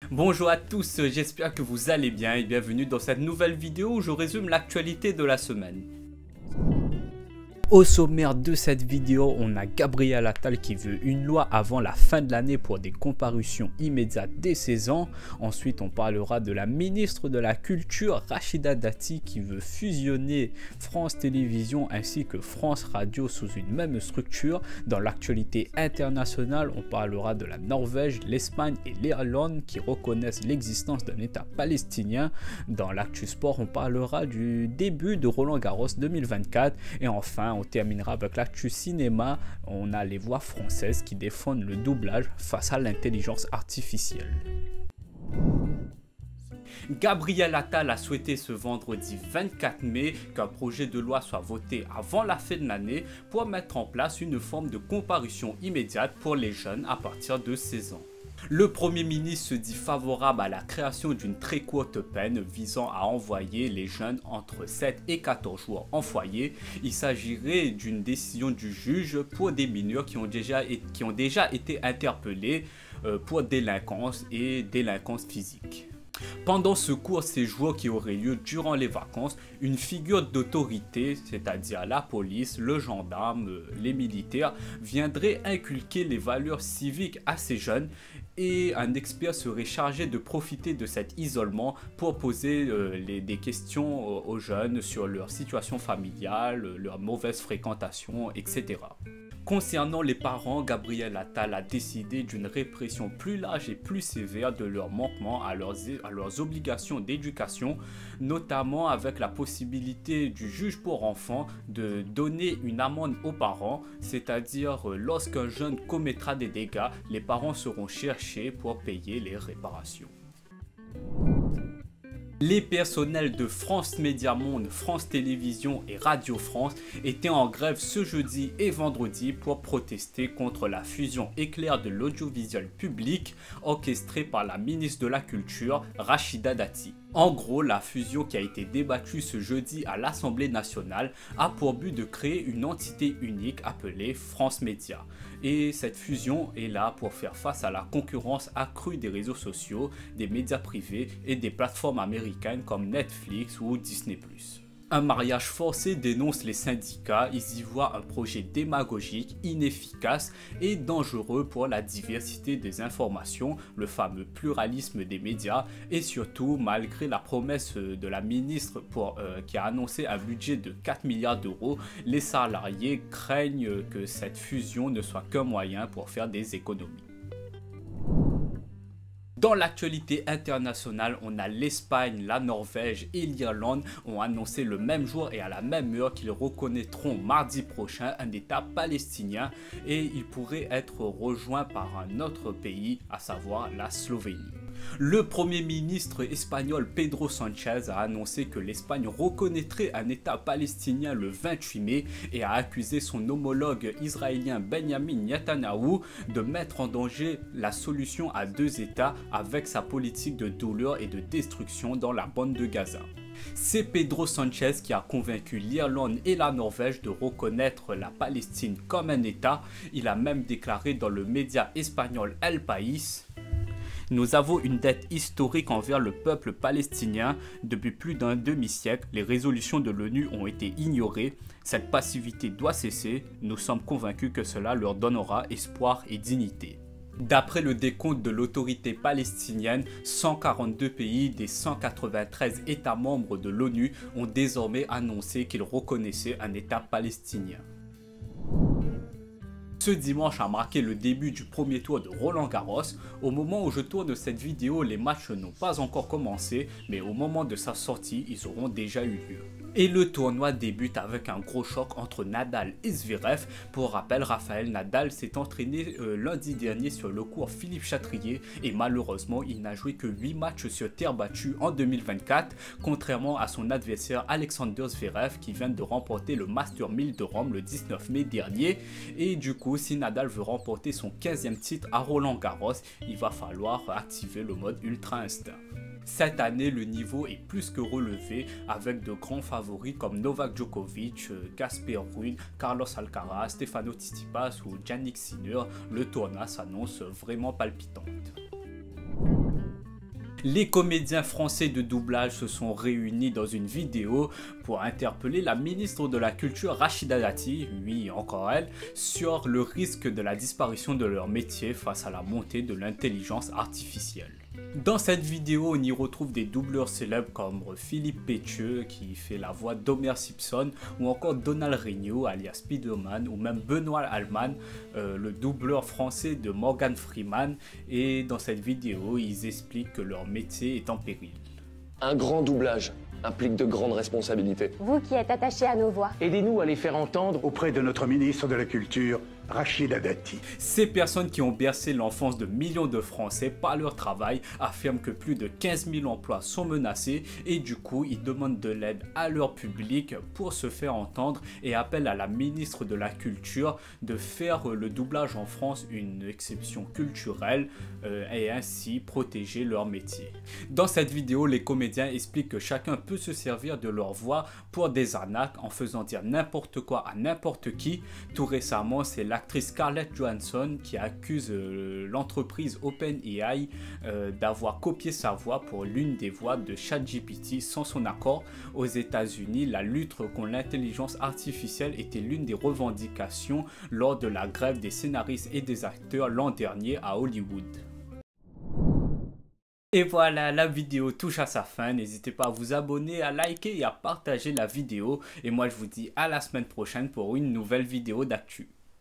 Bonjour à tous, j'espère que vous allez bien et bienvenue dans cette nouvelle vidéo où je résume l'actualité de la semaine. Au sommaire de cette vidéo, on a Gabriel Attal qui veut une loi avant la fin de l'année pour des comparutions immédiates dès 16 ans. Ensuite, on parlera de la ministre de la Culture, Rachida Dati, qui veut fusionner France Télévisions ainsi que France Radio sous une même structure. Dans l'actualité internationale, on parlera de la Norvège, l'Espagne et l'Irlande qui reconnaissent l'existence d'un État palestinien. Dans l'actu sport, on parlera du début de Roland-Garros 2024 et enfin, on terminera avec l'actu cinéma. On a les voix françaises qui défendent le doublage face à l'intelligence artificielle. Gabriel Attal a souhaité ce vendredi 24 mai qu'un projet de loi soit voté avant la fin de l'année pour mettre en place une forme de comparution immédiate pour les jeunes à partir de 16 ans. Le Premier ministre se dit favorable à la création d'une très courte peine visant à envoyer les jeunes entre 7 et 14 jours en foyer. Il s'agirait d'une décision du juge pour des mineurs qui ont déjà été interpellés pour délinquance et délinquance physique. Pendant ce court séjour qui aurait lieu durant les vacances, une figure d'autorité, c'est-à-dire la police, le gendarme, les militaires, viendrait inculquer les valeurs civiques à ces jeunes et un expert serait chargé de profiter de cet isolement pour poser des questions aux jeunes sur leur situation familiale, leur mauvaise fréquentation, etc. Concernant les parents, Gabriel Attal a décidé d'une répression plus large et plus sévère de leur manquement à leurs obligations d'éducation, notamment avec la possibilité du juge pour enfants de donner une amende aux parents, c'est-à-dire lorsqu'un jeune commettra des dégâts, les parents seront cherchés pour payer les réparations. Les personnels de France Média Monde, France Télévisions et Radio France étaient en grève ce jeudi et vendredi pour protester contre la fusion éclair de l'audiovisuel public orchestrée par la ministre de la Culture, Rachida Dati. En gros, la fusion qui a été débattue ce jeudi à l'Assemblée nationale a pour but de créer une entité unique appelée France Média. Et cette fusion est là pour faire face à la concurrence accrue des réseaux sociaux, des médias privés et des plateformes américaines comme Netflix ou Disney+. Un mariage forcé dénonce les syndicats, ils y voient un projet démagogique, inefficace et dangereux pour la diversité des informations, le fameux pluralisme des médias et surtout malgré la promesse de la ministre qui a annoncé un budget de 4 milliards d'euros, les salariés craignent que cette fusion ne soit qu'un moyen pour faire des économies. Dans l'actualité internationale, on a l'Espagne, la Norvège et l'Irlande ont annoncé le même jour et à la même heure qu'ils reconnaîtront mardi prochain un État palestinien et il pourrait être rejoint par un autre pays, à savoir la Slovénie. Le Premier ministre espagnol Pedro Sánchez a annoncé que l'Espagne reconnaîtrait un État palestinien le 28 mai et a accusé son homologue israélien Benjamin Netanyahou de mettre en danger la solution à deux États avec sa politique de douleur et de destruction dans la bande de Gaza. C'est Pedro Sánchez qui a convaincu l'Irlande et la Norvège de reconnaître la Palestine comme un État. Il a même déclaré dans le média espagnol El País: nous avons une dette historique envers le peuple palestinien. Depuis plus d'un demi-siècle, les résolutions de l'ONU ont été ignorées. Cette passivité doit cesser. Nous sommes convaincus que cela leur donnera espoir et dignité. D'après le décompte de l'autorité palestinienne, 142 pays des 193 États membres de l'ONU ont désormais annoncé qu'ils reconnaissaient un État palestinien. Ce dimanche a marqué le début du premier tour de Roland-Garros. Au moment où je tourne cette vidéo, les matchs n'ont pas encore commencé, mais au moment de sa sortie, ils auront déjà eu lieu. Et le tournoi débute avec un gros choc entre Nadal et Zverev. Pour rappel, Rafael Nadal s'est entraîné lundi dernier sur le court Philippe Chatrier et malheureusement il n'a joué que 8 matchs sur terre battue en 2024, contrairement à son adversaire Alexander Zverev qui vient de remporter le Master 1000 de Rome le 19 mai dernier. Et du coup, si Nadal veut remporter son 15e titre à Roland-Garros, il va falloir activer le mode Ultra Instinct. Cette année, le niveau est plus que relevé avec de grands favoris comme Novak Djokovic, Casper Ruud, Carlos Alcaraz, Stefano Tsitsipas ou Jannik Sinner. Le tournoi s'annonce vraiment palpitante. Les comédiens français de doublage se sont réunis dans une vidéo pour interpeller la ministre de la Culture Rachida Dati, oui encore elle, sur le risque de la disparition de leur métier face à la montée de l'intelligence artificielle. Dans cette vidéo, on y retrouve des doubleurs célèbres comme Philippe Pétieux qui fait la voix d'Homer Simpson ou encore Donald Regnault alias Spider-Man ou même Benoît Alman, le doubleur français de Morgan Freeman, et dans cette vidéo, ils expliquent que leur métier est en péril. Un grand doublage implique de grandes responsabilités. Vous qui êtes attaché à nos voix. Aidez-nous à les faire entendre auprès de notre ministre de la Culture, Rachida Dati. Ces personnes qui ont bercé l'enfance de millions de Français par leur travail affirment que plus de 15 000 emplois sont menacés et du coup ils demandent de l'aide à leur public pour se faire entendre et appellent à la ministre de la Culture de faire le doublage en France une exception culturelle et ainsi protéger leur métier. Dans cette vidéo, les comédiens expliquent que chacun peut se servir de leur voix pour des arnaques en faisant dire n'importe quoi à n'importe qui. Tout récemment, c'est l'actrice Scarlett Johansson qui accuse l'entreprise OpenAI d'avoir copié sa voix pour l'une des voix de ChatGPT sans son accord. Aux États-Unis, la lutte contre l'intelligence artificielle était l'une des revendications lors de la grève des scénaristes et des acteurs l'an dernier à Hollywood. Et voilà, la vidéo touche à sa fin. N'hésitez pas à vous abonner, à liker et à partager la vidéo. Et moi je vous dis à la semaine prochaine pour une nouvelle vidéo d'actu.